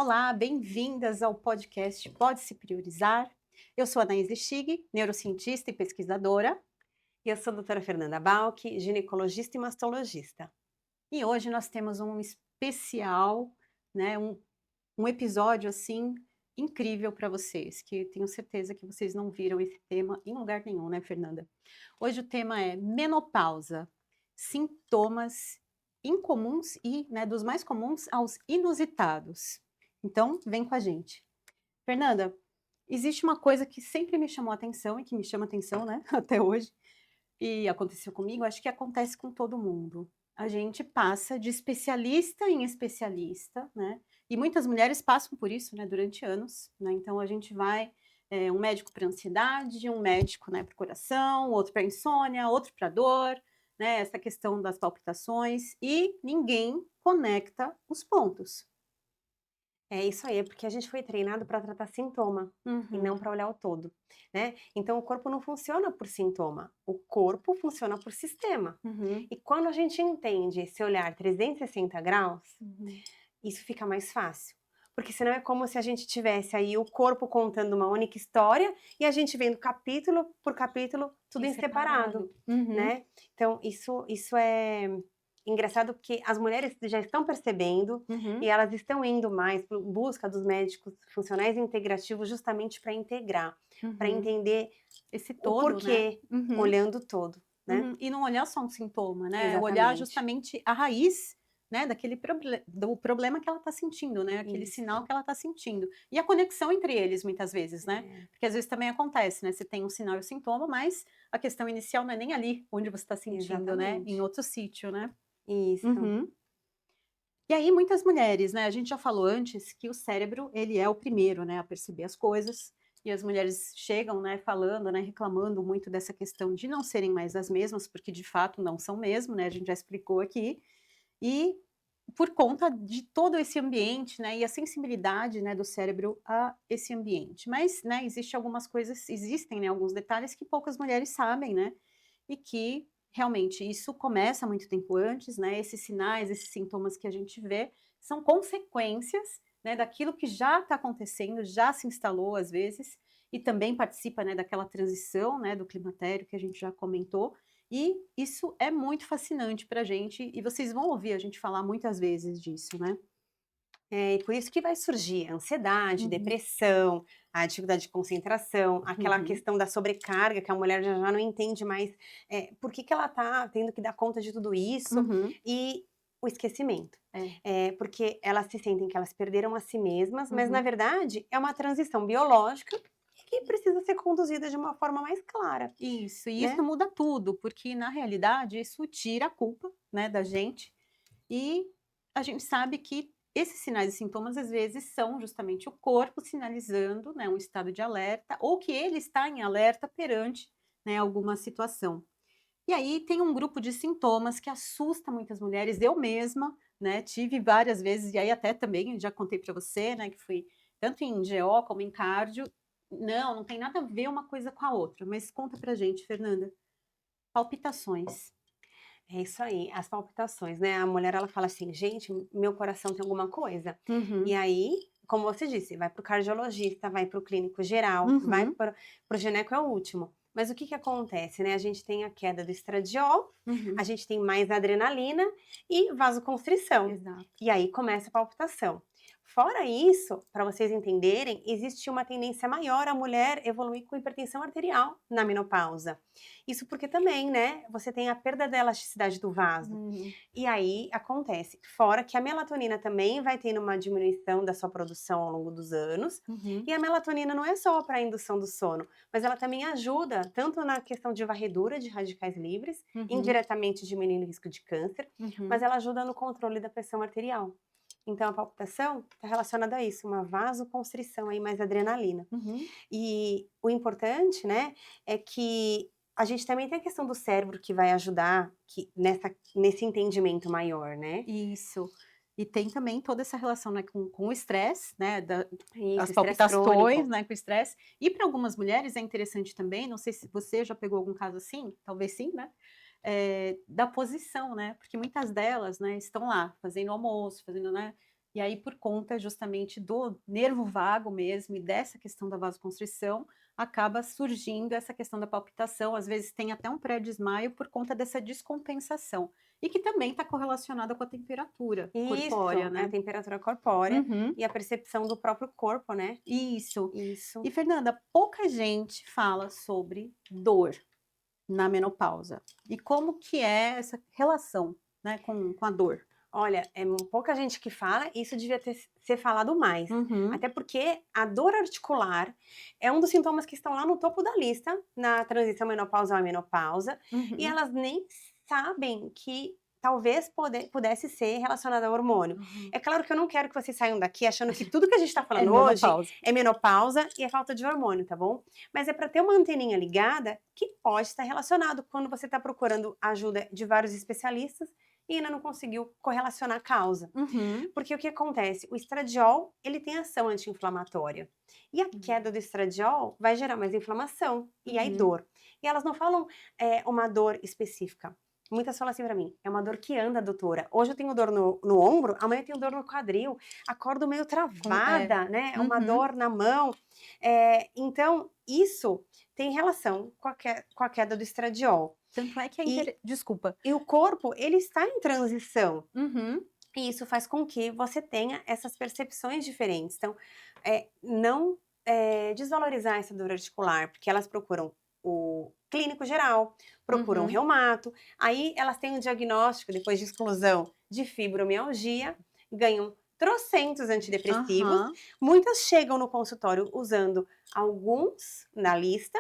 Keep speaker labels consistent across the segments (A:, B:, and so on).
A: Olá, bem-vindas ao podcast Pode Se Priorizar. Eu sou a Anaíse Stig, neurocientista e pesquisadora,
B: E eu sou a doutora Fernanda Balck, ginecologista e mastologista.
A: e hoje nós temos um especial, né, um episódio assim incrível para vocês, que tenho certeza que vocês não viram esse tema em lugar nenhum, né, Fernanda? Hoje o tema é menopausa, sintomas incomuns e, né, dos mais comuns aos inusitados. Então, vem com a gente. Fernanda, existe uma coisa que sempre me chamou a atenção e que me chama atenção, né, até hoje, e aconteceu comigo, acho que acontece com todo mundo. A gente passa de especialista em especialista, né, e muitas mulheres passam por isso, né, durante anos, né, então a gente vai, um médico para ansiedade, um médico, né, para o coração, outro para insônia, outro para dor, né, essa questão das palpitações, e ninguém conecta os pontos.
B: É isso aí, é porque a gente foi treinado para tratar sintoma e
A: Uhum,
B: não para olhar o todo, né? Então o corpo não funciona por sintoma, o corpo funciona por sistema.
A: uhum,
B: E quando a gente entende esse olhar 360 graus,
A: uhum.
B: isso fica mais fácil. Porque senão é como se a gente tivesse aí o corpo contando uma única história e a gente vendo capítulo por capítulo, tudo
A: E
B: em separado,
A: separado. Uhum,
B: né? Então isso é engraçado porque as mulheres já estão percebendo e
A: uhum,
B: elas estão indo mais em busca dos médicos funcionais integrativos justamente para integrar, para
A: uhum.
B: entender
A: Esse
B: o
A: todo, né.
B: porquê,
A: Uhum,
B: olhando o todo, né?
A: uhum. E não olhar só um sintoma, né, olhar
B: Exatamente.
A: justamente a raiz, né, daquele do problema que ela está sentindo, né, aquele sinal
B: Isso.
A: que ela está sentindo. E a conexão entre eles muitas vezes, né,
B: É,
A: porque às vezes também acontece, né, você tem um sinal e o sintoma, mas a questão inicial não é nem ali onde você está sentindo, né, em
B: exatamente.
A: outro sítio, né.
B: Isso.
A: Uhum. E aí muitas mulheres, né, a gente já falou antes que o cérebro, ele é o primeiro, né, a perceber as coisas, e as mulheres chegam, né, falando, né, reclamando muito dessa questão de não serem mais as mesmas, porque de fato não são mesmo, né, a gente já explicou aqui, e por conta de todo esse ambiente, né, e a sensibilidade, né, do cérebro a esse ambiente. Mas, né, existem, né, alguns detalhes que poucas mulheres sabem, né, e que realmente isso começa muito tempo antes, né, esses sinais, esses sintomas que a gente vê, são consequências, né, daquilo que já está acontecendo, já se instalou às vezes, e também participa, né, daquela transição, né, do climatério que a gente já comentou, e isso é muito fascinante para a gente, e vocês vão ouvir a gente falar muitas vezes disso, né.
B: É, e por isso que vai surgir a ansiedade,
A: Uhum,
B: depressão, a dificuldade de concentração, aquela
A: uhum,
B: questão da sobrecarga, que a mulher já não entende mais, por que que ela tá tendo que dar conta de tudo isso,
A: uhum,
B: e o esquecimento.
A: é,
B: Porque elas se sentem que elas perderam a si mesmas, mas na
A: uhum.
B: verdade é uma transição biológica que precisa ser conduzida de uma forma mais clara,
A: Isso, e isso
B: né.
A: muda tudo, porque na realidade isso tira a culpa, né, da gente. E a gente sabe que esses sinais e sintomas, às vezes, são justamente o corpo sinalizando, né, um estado de alerta, ou que ele está em alerta perante, né, alguma situação. E aí tem um grupo de sintomas que assusta muitas mulheres. Eu mesma, né, tive várias vezes, e aí até também já contei para você, né, que fui tanto em GO como em cardio. Não, não tem nada a ver uma coisa com a outra, mas conta pra gente, Fernanda. Palpitações.
B: É isso aí, as palpitações, né, a mulher ela fala assim: "Gente, meu coração tem alguma coisa". E
A: Uhum,
B: aí, como você disse, vai para o cardiologista, vai para o clínico geral, vai
A: uhum,
B: para o gineco é o último. Mas o que que acontece, né, a gente tem a queda do estradiol, a
A: uhum,
B: gente tem mais adrenalina e vasoconstrição.
A: exato.
B: E aí começa a palpitação. Fora isso, para vocês entenderem, existe uma tendência maior a mulher evoluir com hipertensão arterial na menopausa. Isso porque também, né, você tem a perda da elasticidade do vaso.
A: Uhum,
B: E aí acontece, fora que a melatonina também vai tendo uma diminuição da sua produção ao longo dos anos,
A: uhum,
B: e a melatonina não é só para a indução do sono, mas ela também ajuda tanto na questão de varredura de radicais livres,
A: uhum,
B: indiretamente diminuindo o risco de câncer, mas
A: uhum,
B: ela ajuda no controle da pressão arterial. Então a palpitação está relacionada a isso, uma vasoconstrição aí, mais adrenalina.
A: uhum.
B: E o importante, né, é que a gente também tem a questão do cérebro que vai ajudar nesse entendimento maior, né.
A: Isso. E tem também toda essa relação, né, com o estresse, né,
B: Isso,
A: as
B: estresse
A: palpitações,
B: crônico.
A: né, com o estresse. E para algumas mulheres é interessante também, não sei se você já pegou algum caso assim, talvez sim, né, da posição, né, porque muitas delas, né, estão lá fazendo almoço, fazendo, né, E aí, por conta justamente do nervo vago mesmo e dessa questão da vasoconstrição, acaba surgindo essa questão da palpitação, às vezes tem até um pré-desmaio por conta dessa descompensação. E que também está correlacionada com a temperatura corpórea,
B: Isso, é a
A: né?
B: temperatura corpórea
A: Uhum,
B: e a percepção do próprio corpo, né?
A: isso.
B: Isso.
A: E Fernanda, pouca gente fala sobre dor na menopausa. E como que é essa relação, né, com a dor?
B: Olha, é pouca gente que fala, isso devia ser falado mais.
A: Uhum,
B: Até porque a dor articular é um dos sintomas que estão lá no topo da lista na transição menopausal e menopausa, e
A: uhum.
B: elas nem sabem que talvez pudesse ser relacionada ao hormônio.
A: Uhum.
B: É claro que eu não quero que vocês saiam daqui achando que tudo que a gente está
A: É
B: falando hoje
A: menopausa.
B: é menopausa e é falta de hormônio, tá bom? Mas é para ter uma anteninha ligada que pode estar relacionado quando você está procurando ajuda de vários especialistas e ainda não conseguiu correlacionar a causa.
A: Uhum.
B: Porque o que acontece? O estradiol, ele tem ação anti-inflamatória. E a queda
A: Uhum.
B: do estradiol vai gerar mais inflamação e aí
A: Uhum.
B: dor. E elas não falam uma dor específica. Muitas falam assim pra mim, é uma dor que anda, doutora. Hoje eu tenho dor no ombro, amanhã eu tenho dor no quadril, acordo meio
A: É.
B: travada, né? É uma
A: Uhum.
B: dor na mão. Então, isso tem relação com a queda do estradiol.
A: Tanto é que é
B: E
A: desculpa.
B: e o corpo, ele está em transição.
A: Uhum.
B: E isso faz com que você tenha essas percepções diferentes. Então, não desvalorizar essa dor articular, porque elas procuram o clínico geral, procuram
A: Uhum.
B: reumato, aí elas têm um diagnóstico, depois de exclusão, de fibromialgia, ganham trocentos antidepressivos,
A: Aham.
B: muitas chegam no consultório usando alguns na lista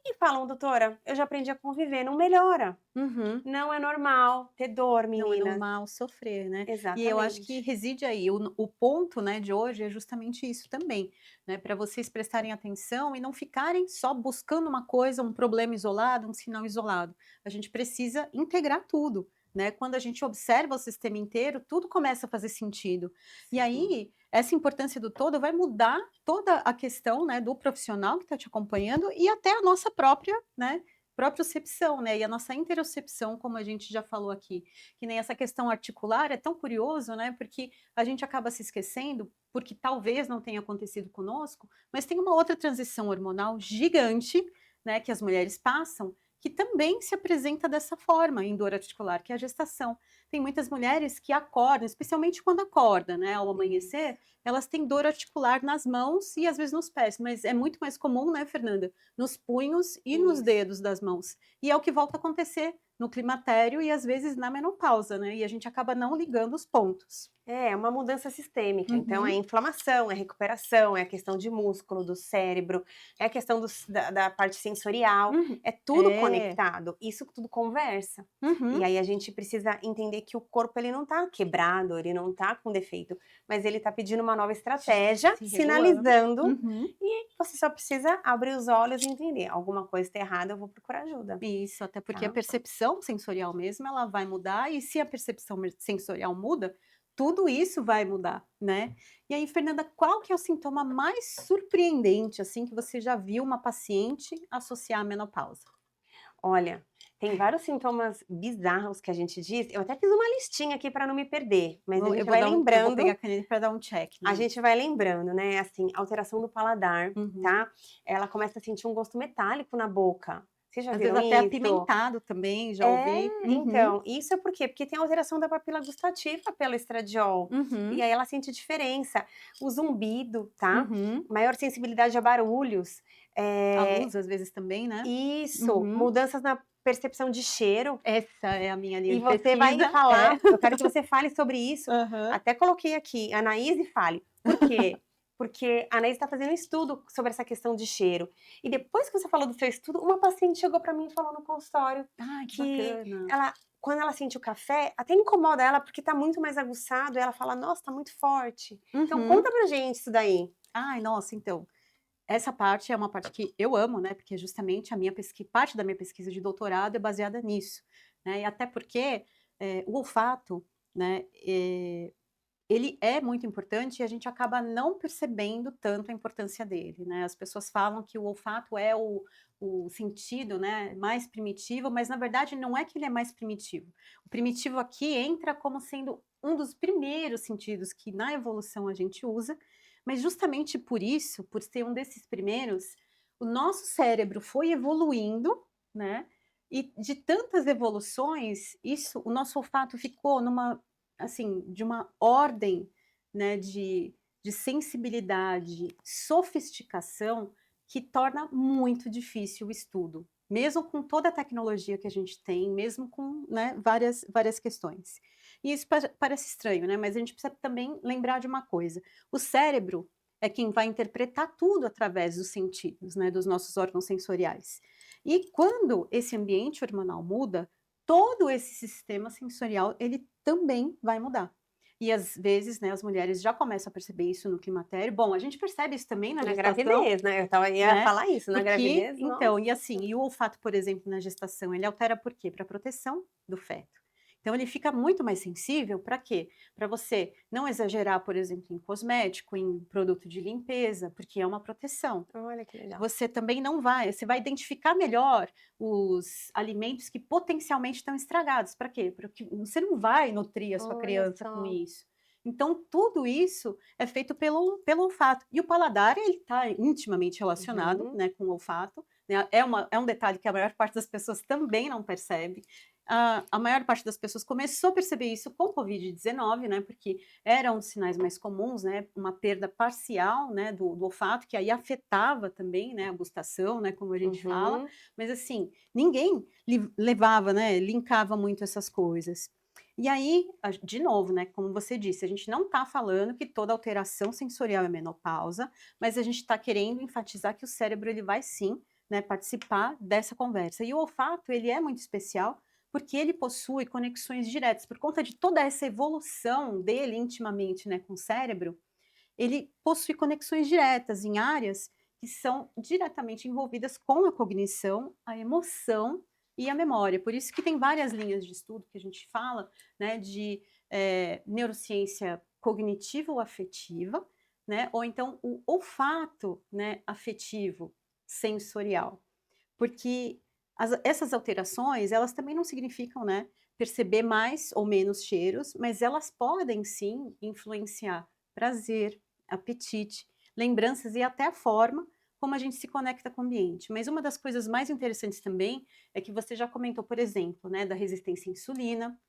B: e falam, doutora, eu já aprendi a conviver, não melhora.
A: Uhum.
B: Não é normal ter dor,
A: Não é
B: meninas.
A: normal sofrer, né. E eu acho que
B: Exatamente.
A: reside aí, o ponto, né, de hoje é justamente isso também, né, para vocês prestarem atenção e não ficarem só buscando uma coisa, um problema isolado, um sinal isolado. A gente precisa integrar tudo, né. Quando a gente observa o sistema inteiro, tudo começa a fazer sentido. E
B: Sim.
A: aí, essa importância do todo vai mudar toda a questão, né, do profissional que está te acompanhando e até a nossa própria, né, propriocepção, né, e a nossa interocepção, como a gente já falou aqui. Que nem essa questão articular é tão curioso, né, porque a gente acaba se esquecendo, porque talvez não tenha acontecido conosco, mas tem uma outra transição hormonal gigante, né, que as mulheres passam, que também se apresenta dessa forma em dor articular, que é a gestação. Tem muitas mulheres que acordam, especialmente quando acorda, né, ao
B: Isso.
A: amanhecer, elas têm dor articular nas mãos e às vezes nos pés, mas é muito mais comum, né, Fernanda, nos punhos e nos
B: Isso.
A: dedos das mãos. E é o que volta a acontecer no climatério e às vezes na menopausa, né, e a gente acaba não ligando os pontos.
B: É uma mudança sistêmica, então é
A: Uhum.
B: inflamação, é recuperação, é a questão de músculo, do cérebro, é a questão da parte sensorial,
A: Uhum.
B: é tudo
A: É.
B: conectado, isso tudo conversa. E
A: Uhum.
B: aí a gente precisa entender que o corpo ele não tá quebrado, ele não tá com defeito, mas ele tá pedindo uma nova estratégia,
A: Se regulando.
B: sinalizando,
A: Uhum.
B: e você só precisa abrir os olhos e entender, alguma coisa está errada, eu vou procurar ajuda,
A: Isso, até porque a
B: tá?
A: percepção sensorial mesmo, ela vai mudar e se a percepção sensorial muda, tudo isso vai mudar, né. E aí, Fernanda, qual que é o sintoma mais surpreendente, assim, que você já viu uma paciente associar à menopausa?
B: Olha, tem vários sintomas bizarros que a gente diz. Eu até fiz uma listinha aqui para não me perder, mas a
A: Eu
B: gente
A: vou
B: vai
A: dar eu vou pegar a
B: lembrando,
A: caneta para dar um check na lista.
B: né? Assim, alteração do paladar,
A: Uhum.
B: tá? Ela começa a sentir um gosto metálico na boca. Vocês já
A: Às vezes
B: viram
A: até
B: isso?
A: apimentado também, já
B: É,
A: ouvi. Uhum.
B: então, isso é por quê? Porque tem alteração da papila gustativa pelo estradiol. E
A: Uhum.
B: aí ela sente diferença. O zumbido, tá?
A: Uhum.
B: Maior sensibilidade a barulhos.
A: A
B: É,
A: luz às vezes também, né.
B: isso,
A: Uhum.
B: mudanças na percepção de cheiro.
A: Essa é a minha linha
B: E
A: de
B: você vai
A: pesquisa. É.
B: falar, eu quero que você fale sobre isso.
A: Aham.
B: Até coloquei aqui, Anaíse fale. Por quê? Porque a Anaíse está fazendo um estudo sobre essa questão de cheiro. E depois que você falou do seu estudo, uma paciente chegou para mim e falou no consultório
A: Ai, que
B: que
A: bacana.
B: ela, quando ela sente o café, até incomoda ela porque está muito mais aguçado. E ela fala, nossa, está muito forte. Então
A: Uhum.
B: conta pra gente isso daí.
A: Ai, nossa, então, essa parte é uma parte que eu amo, né, porque justamente a minha parte da minha pesquisa de doutorado é baseada nisso, né, e até porque, o olfato, né, ele é muito importante e a gente acaba não percebendo tanto a importância dele, né. As pessoas falam que o olfato é o sentido, né, mais primitivo, mas na verdade não é que ele é mais primitivo. O primitivo aqui entra como sendo um dos primeiros sentidos que na evolução a gente usa, mas justamente por isso, por ser um desses primeiros, o nosso cérebro foi evoluindo, né, e de tantas evoluções, isso o nosso olfato ficou numa assim, de uma ordem, né, de sensibilidade, sofisticação, que torna muito difícil o estudo, mesmo com toda a tecnologia que a gente tem, mesmo com, né, várias questões. E isso parece estranho, né, mas a gente precisa também lembrar de uma coisa: o cérebro é quem vai interpretar tudo através dos sentidos, né, dos nossos órgãos sensoriais. E quando esse ambiente hormonal muda, todo esse sistema sensorial, ele também vai mudar. E às vezes, né, as mulheres já começam a perceber isso no climatério. Bom, a gente percebe isso também na
B: Na
A: gestação,
B: gravidez, né, ia
A: né,
B: falar isso, na
A: porque
B: gravidez,
A: então,
B: nossa.
A: e assim, e o olfato, por exemplo, na gestação, ele altera por quê? Para proteção do feto. Então ele fica muito mais sensível para quê? Para você não exagerar, por exemplo, em cosmético, em produto de limpeza, porque é uma proteção.
B: Olha que legal.
A: Você vai identificar melhor os alimentos que potencialmente estão estragados. Para quê? Porque você não vai nutrir a sua
B: Olha
A: criança com
B: só.
A: isso. Então, tudo isso é feito pelo olfato. E o paladar, ele está intimamente relacionado,
B: Uhum.
A: né, com o olfato, né? É um detalhe que a maior parte das pessoas também não percebe. A maior parte das pessoas começou a perceber isso com o Covid-19, né? Porque era um dos sinais mais comuns, né, uma perda parcial, né, do olfato, que aí afetava também, né, a gustação, né, como a gente fala,
B: Uhum.
A: mas assim, ninguém levava, né, linkava muito essas coisas. E aí, de novo, né, como você disse, a gente não está falando que toda alteração sensorial é menopausa, mas a gente está querendo enfatizar que o cérebro ele vai sim, né, participar dessa conversa. E o olfato ele é muito especial porque ele possui conexões diretas, por conta de toda essa evolução dele intimamente, né, com o cérebro, ele possui conexões diretas em áreas que são diretamente envolvidas com a cognição, a emoção e a memória. Por isso que tem várias linhas de estudo que a gente fala, né, de neurociência cognitivo-afetiva, né, ou então o olfato, né, afetivo, sensorial. Porque essas alterações, elas também não significam, né, perceber mais ou menos cheiros, mas elas podem sim influenciar prazer, apetite, lembranças e até a forma como a gente se conecta com o ambiente. Mas uma das coisas mais interessantes também é que você já comentou, por exemplo, né, da resistência à insulina,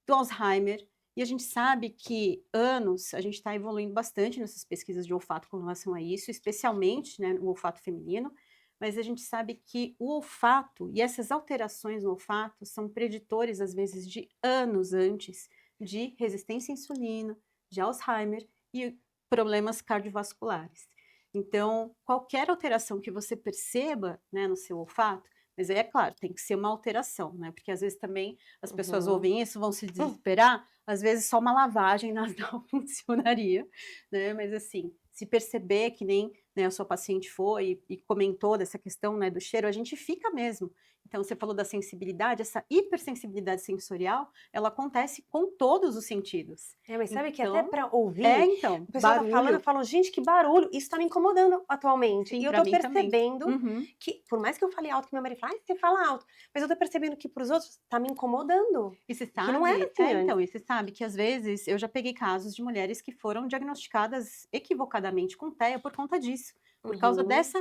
A: do Alzheimer, e a gente sabe que a gente está evoluindo bastante nessas pesquisas de olfato com relação a isso, especialmente, né, no olfato feminino, mas a gente sabe que o olfato e essas alterações no olfato são preditores, às vezes, de anos antes de resistência à insulina, de Alzheimer e problemas cardiovasculares. Então, qualquer alteração que você perceba, né, no seu olfato, mas aí é claro, tem que ser uma alteração, né? Porque às vezes também as pessoas
B: Uhum.
A: ouvem isso, vão se desesperar, às vezes só uma lavagem nasal funcionaria, né, mas assim, se perceber que nem, né, a sua paciente foi e comentou dessa questão, né, do cheiro, a gente fica mesmo. Então você falou da sensibilidade, essa hipersensibilidade sensorial, ela acontece com todos os sentidos.
B: É, mas sabe que até
A: Então
B: para ouvir,
A: então,
B: a pessoa tá falando, eu
A: barulho,
B: falo: "Gente, que barulho, isso tá me incomodando atualmente". E
A: sim,
B: eu
A: para
B: tô
A: mim também.
B: percebendo
A: Uhum.
B: que, por mais que eu fale alto, que meu marido fala: "Ai, você fala alto", mas eu tô percebendo que para os outros tá me incomodando,
A: E você
B: que não era
A: sabe
B: assim antes.
A: e você sabe que às vezes eu já peguei casos de mulheres que foram diagnosticadas equivocadamente com TEA por conta disso, por causa
B: Uhum.
A: dessa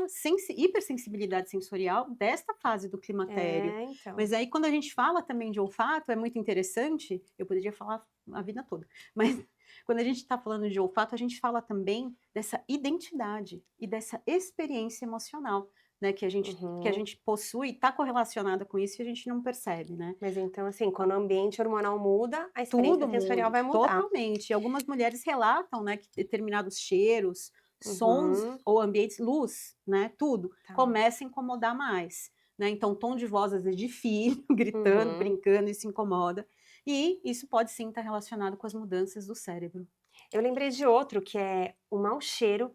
A: hipersensibilidade sensorial desta fase do climatério.
B: É, então.
A: Mas aí quando a gente fala também de olfato, é muito interessante, eu poderia falar a vida toda, mas quando a gente está falando de olfato, a gente fala também dessa identidade e dessa experiência emocional, né, que a
B: Uhum.
A: gente possui, está correlacionada com isso e a gente não percebe, né?
B: Mas então, assim, quando o ambiente hormonal muda, a experiência
A: Tudo
B: sensorial
A: muda,
B: vai mudar.
A: totalmente. E algumas mulheres relatam, né, que determinados cheiros, sons
B: Uhum.
A: ou ambientes, luz, né, tudo,
B: Tá.
A: começa a incomodar mais, né. Então tom de voz, às vezes, de filho, gritando,
B: Uhum.
A: brincando, isso incomoda. E isso pode sim estar relacionado com as mudanças do cérebro.
B: Eu lembrei de outro que é o mau cheiro,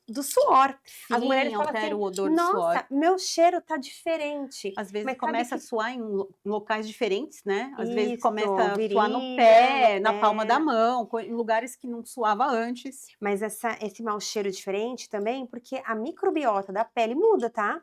B: do suor. As mulheres
A: Sim,
B: falam
A: altera
B: assim:
A: o odor do suor.
B: "Nossa, meu cheiro tá diferente".
A: Às vezes
B: Mas sabe
A: começa a
B: que
A: suar em locais diferentes, né, às vezes
B: isso,
A: começa a suar no
B: virilha, no
A: pé, na palma da
B: pé.
A: mão, em lugares que não suava antes.
B: Mas esse mau cheiro diferente também, porque a microbiota da pele muda, tá?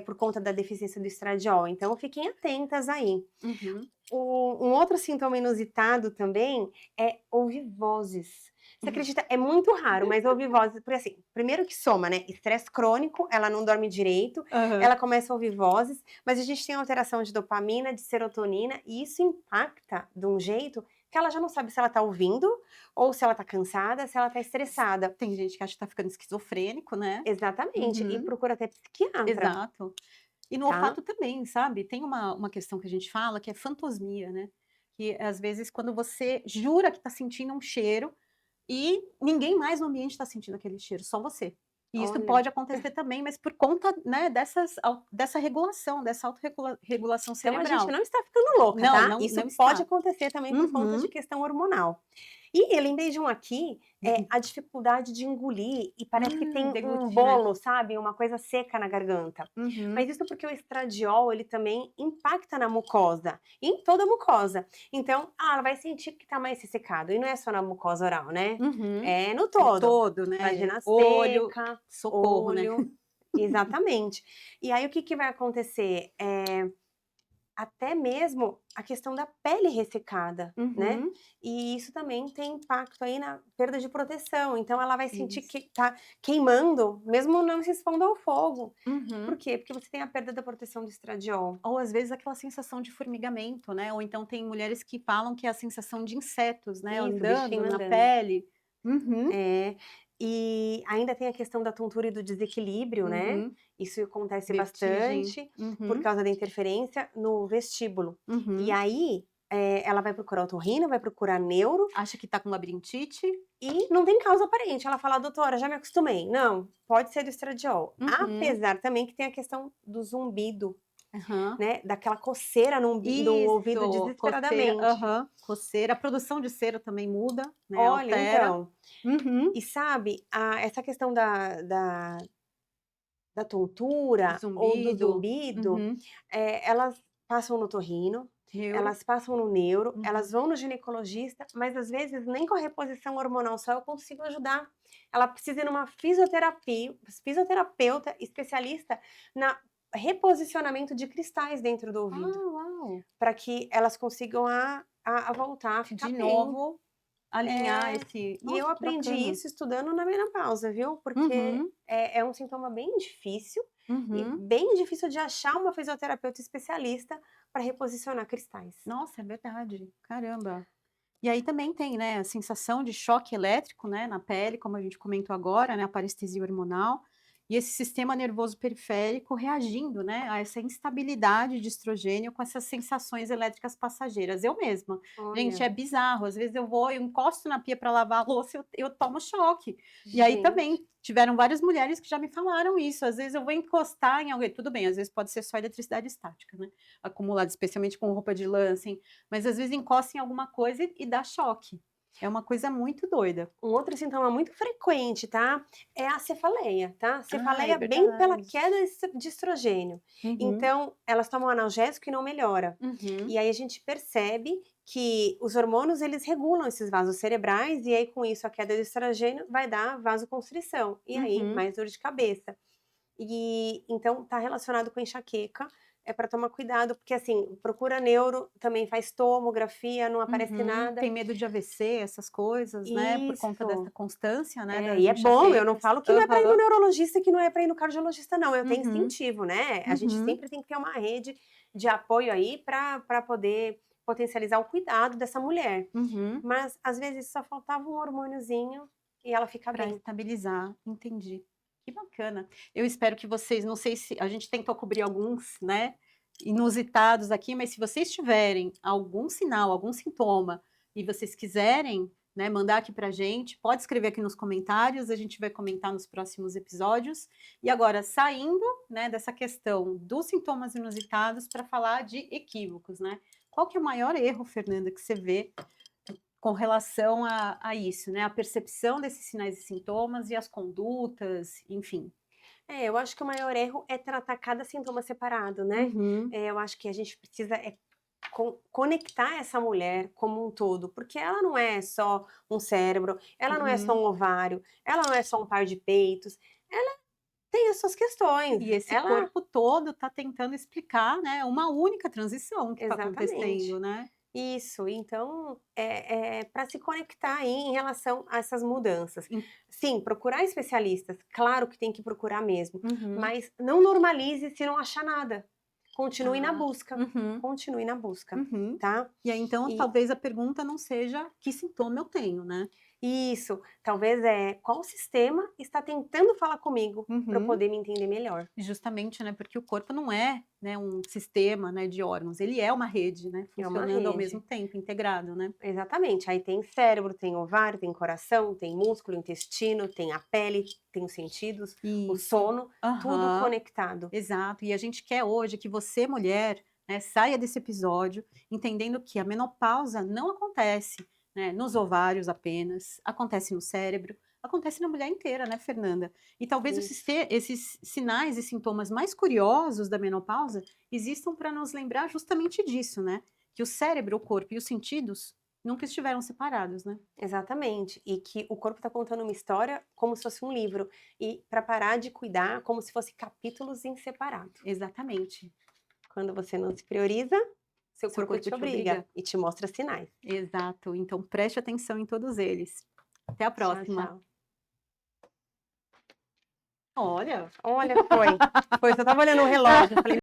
B: Por conta da deficiência do estradiol, então fiquem atentas aí.
A: Uhum.
B: Um outro sintoma inusitado também é ouvir vozes. Você acredita? É muito raro, mas ouvir vozes, porque assim, primeiro que soma, né? Estresse crônico, ela não dorme direito,
A: Aham.
B: ela começa a ouvir vozes, mas a gente tem alteração de dopamina, de serotonina, e isso impacta de um jeito que ela já não sabe se ela tá ouvindo, ou se ela tá cansada, se ela tá estressada.
A: Tem gente que acha que tá ficando esquizofrênico, né.
B: Exatamente, e
A: Uhum,
B: procura até psiquiatra,
A: exato. E no
B: tá?
A: olfato também, sabe, tem uma questão que a gente fala que é fantosmia, né, que às vezes quando você jura que tá sentindo um cheiro, e ninguém mais no ambiente está sentindo aquele cheiro, só você. E isso
B: Olha.
A: pode acontecer também, mas por conta, né, dessa regulação, dessa autorregulação
B: Então a gente
A: cerebral.
B: não está ficando louca,
A: Não,
B: tá?
A: não,
B: Isso
A: não
B: pode
A: está.
B: acontecer também por conta de
A: Uhum.
B: questão hormonal. E eu lembrei de um aqui, é a dificuldade de engolir e parece que tem um
A: Deglutir, né.
B: bolo, sabe, uma coisa seca na garganta. Mas
A: Uhum.
B: isso porque o estradiol, ele também impacta na mucosa, em toda a mucosa. Então, ela vai sentir que tá mais ressecado. E não é só na mucosa oral, né?
A: Uhum.
B: É no
A: É
B: todo.
A: todo, né,
B: Vagina
A: olho,
B: seca,
A: socorro, né.
B: olho. Exatamente. E aí o que que vai acontecer? Até mesmo a questão da pele ressecada, né,
A: Uhum.
B: e isso também tem impacto aí na perda de proteção, então ela vai sentir
A: Isso.
B: que tá queimando, mesmo não se expondo ao fogo. Por
A: Uhum.
B: quê? Porque você tem a perda da proteção do estradiol.
A: Ou às vezes aquela sensação de formigamento, né, ou então tem mulheres que falam que é a sensação de insetos, né,
B: Isso,
A: andando
B: bichinho
A: na
B: andando.
A: pele. Uhum.
B: É, e ainda tem a questão da tontura e do desequilíbrio, né,
A: Uhum.
B: isso acontece
A: Vertigem.
B: bastante por
A: Uhum.
B: causa da interferência no vestíbulo. E
A: Uhum.
B: aí, ela vai procurar otorrino, vai procurar neuro.
A: Acha que tá com labirintite?
B: E não tem causa aparente. Ela fala: "Doutora, já me acostumei". Não, pode ser do estradiol.
A: Uhum.
B: Apesar também que tem a questão do zumbido,
A: Aham.
B: né, daquela coceira no ouvido
A: Isso, coceira.
B: desesperadamente.
A: Aham. Coceira. A produção de cera também muda, né,
B: Olha,
A: altera.
B: então,
A: Uhum.
B: e sabe, essa questão da tontura ou do
A: Zumbido.
B: zumbido,
A: Uhum.
B: elas passam no otorrino,
A: Neuro.
B: elas passam no neuro, elas
A: Uhum.
B: vão no ginecologista, mas às vezes nem com a reposição hormonal só eu consigo ajudar. Ela precisa ir numa fisioterapeuta especialista na reposicionamento de cristais dentro do
A: Ah,
B: ouvido,
A: uau!
B: para que elas consigam a voltar a ficar
A: De
B: bem.
A: novo, alinhar
B: É,
A: esse
B: e eu
A: nossa, que
B: aprendi
A: bacana.
B: isso estudando na menopausa, viu, porque
A: Uhum.
B: é um sintoma bem difícil e
A: Uhum.
B: bem difícil de achar uma fisioterapeuta especialista para reposicionar cristais.
A: Nossa, é verdade. Caramba. E aí também tem, né, a sensação de choque elétrico, né, na pele, como a gente comentou agora, né, a parestesia hormonal, e esse sistema nervoso periférico reagindo, né, a essa instabilidade de estrogênio com essas sensações elétricas passageiras. Eu mesma, gente,
B: Olha,
A: é bizarro, às vezes eu encosto na pia para lavar a louça, eu tomo choque. E aí
B: gente,
A: também tiveram várias mulheres que já me falaram isso, às vezes eu vou encostar em alguém, tudo bem, às vezes pode ser só eletricidade estática, né, acumulada, especialmente com roupa de lã, assim, mas às vezes encosta em alguma coisa e dá choque. É uma coisa muito doida.
B: um outro sintoma muito frequente, tá, é a cefaleia, tá?
A: Ah, é
B: Cefaleia bem pela
A: verdade.
B: queda de estrogênio.
A: Uhum,
B: Então, elas tomam analgésico e não melhora. E
A: uhum,
B: aí a gente percebe que os hormônios eles regulam esses vasos cerebrais e aí com isso a queda de estrogênio vai dar vasoconstrição e aí
A: uhum.
B: mais dor de cabeça. E então tá relacionado com enxaqueca, é para tomar cuidado, porque assim, procura neuro, também faz tomografia, não aparece
A: Uhum.
B: nada.
A: Tem medo de AVC, essas coisas, né, por conta dessa
B: Isso.
A: constância, né,
B: É,
A: das
B: e é bom, eu não
A: enxaquecas.
B: falo que não é para ir no
A: Aham.
B: neurologista, que não é para ir no cardiologista não, eu tenho
A: Uhum,
B: incentivo, né, a gente
A: uhum,
B: sempre tem que ter uma rede de apoio aí para poder potencializar o cuidado dessa mulher.
A: uhum.
B: Mas às vezes só faltava um hormôniozinho e ela fica
A: Pra
B: bem.
A: estabilizar, entendi. Que bacana. Eu espero que vocês, não sei se a gente tentou cobrir alguns, né, inusitados aqui, mas se vocês tiverem algum sinal, algum sintoma e vocês quiserem, né, mandar aqui pra gente, pode escrever aqui nos comentários, a gente vai comentar nos próximos episódios. E agora, saindo, né, dessa questão dos sintomas inusitados para falar de equívocos, né. Qual que é o maior erro, Fernanda, que você vê com relação a isso, né? A percepção desses sinais e sintomas e as condutas, enfim.
B: Eu acho que o maior erro é tratar cada sintoma separado, né.
A: Uhum,
B: Eu acho que a gente precisa conectar essa mulher como um todo, porque ela não é só um cérebro, ela não é só
A: uhum.
B: um ovário, ela não é só um par de peitos, ela tem as suas questões,
A: E esse
B: ela
A: corpo todo está tentando explicar, né, uma única transição que está acontecendo,
B: exatamente.
A: né.
B: Isso, então, pra se conectar aí em relação a essas mudanças.
A: En
B: Sim, procurar especialistas, claro que tem que procurar mesmo,
A: Uhum.
B: mas não normalize se não achar nada.
A: Tá. Uhum,
B: Continue na busca,
A: uhum.
B: tá?
A: E aí, então,
B: E
A: talvez a pergunta não seja: "Que sintoma eu tenho?", né.
B: isso, talvez qual sistema está tentando falar comigo para eu
A: Uhum.
B: poder me entender melhor.
A: Justamente, né, porque o corpo não é, né, um sistema, né, de órgãos, ele é uma rede, né,
B: É uma
A: funcionando ao mesmo
B: rede.
A: tempo, integrado, né.
B: Exatamente, aí tem cérebro, tem ovário, tem coração, tem músculo, intestino, tem a pele, tem os sentidos, o
A: Isso.
B: sono, tudo
A: Aham.
B: conectado.
A: Exato. E a gente quer hoje que você, mulher, né, saia desse episódio entendendo que a menopausa não acontece, né, nos ovários apenas, acontece no cérebro, acontece na mulher inteira, né, Fernanda? E talvez
B: Isso,
A: esses sinais e sintomas mais curiosos da menopausa existam para nos lembrar justamente disso, né? Que o cérebro, o corpo e os sentidos nunca estiveram separados, né?
B: exatamente. E que o corpo está contando uma história como se fosse um livro. E para parar de cuidar como se fosse capítulos em separado.
A: Exatamente.
B: Quando você não se prioriza, seu
A: Seu
B: corpo
A: corpo
B: te
A: te
B: obriga
A: obriga.
B: e te mostra sinais.
A: Exato. Então preste atenção em todos eles. Até a
B: Tchau,
A: próxima.
B: tchau.
A: Olha.
B: Olha, foi. Foi, só estava olhando o relógio, eu falei